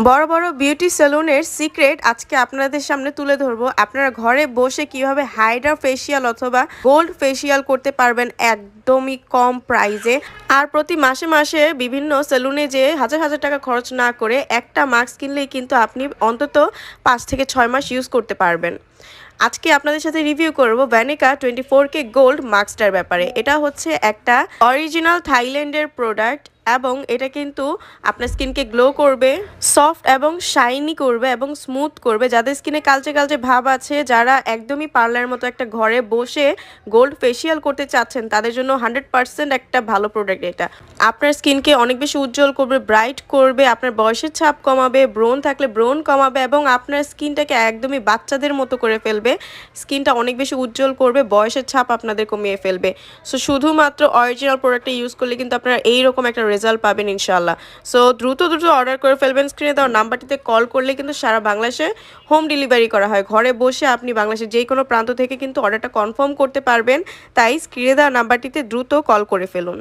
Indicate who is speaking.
Speaker 1: বড় বড় বিউটি সেলুনের সিক্রেট আজকে আপনাদের সামনে তুলে ধরবো। আপনারা ঘরে বসে কিভাবে হাইড্রা ফেসিয়াল অথবা গোল্ড ফেসিয়াল করতে পারবেন একদমই কম প্রাইজে। আর প্রতি মাসে মাসে বিভিন্ন সেলুনে যে হাজার হাজার টাকা খরচ না করে একটা মাস্ক কিনলেই কিন্তু আপনি অন্তত 5 থেকে 6 মাস ইউজ করতে পারবেন। আজকে আপনাদের সাথে রিভিউ করব ভ্যানিকা 24K গোল্ড মাস্কটার ব্যাপারে। এটা হচ্ছে একটা অরিজিনাল থাইল্যান্ডের প্রোডাক্ট এবং এটা কিন্তু আপনার স্কিনকে গ্লো করবে, সফট এবং শাইনি করবে এবং স্মুথ করবে। যাদের স্কিনে কালচে কালচে ভাব আছে, যারা একদমই পার্লার মতো একটা ঘরে বসে গোল্ড ফেসিয়াল করতে চাচ্ছেন, তাদের জন্য 100% একটা ভালো প্রোডাক্ট এটা। আপনার স্কিনকে অনেক বেশি উজ্জ্বল করবে, ব্রাইট করবে, আপনার বয়সের ছাপ কমাবে, ব্রণ থাকলে ব্রণ কমাবে এবং আপনার স্কিনটাকে একদমই বাচ্চাদের মতো করে ফেলবে। স্কিনটা অনেক বেশি উজ্জ্বল করবে, বয়সের ছাপ আপনাদের কমিয়ে ফেলবে। সো শুধুমাত্র অরিজিনাল প্রোডাক্টটা ইউজ করলে কিন্তু আপনারা এইরকম একটা রেজাল্ট পাবেন ইনশাল্লাহ। সো দ্রুত অর্ডার করে ফেলবেন। স্ক্রিনে দেওয়া নাম্বারটিতে কল করলে কিন্তু সারা বাংলাদেশে হোম ডেলিভারি করা হয়। ঘরে বসে আপনি বাংলাদেশের যে কোনো প্রান্ত থেকে কিন্তু অর্ডারটা কনফার্ম করতে পারবেন। তাই স্ক্রিনে দেওয়া নাম্বারটিতে দ্রুত কল করে ফেলুন।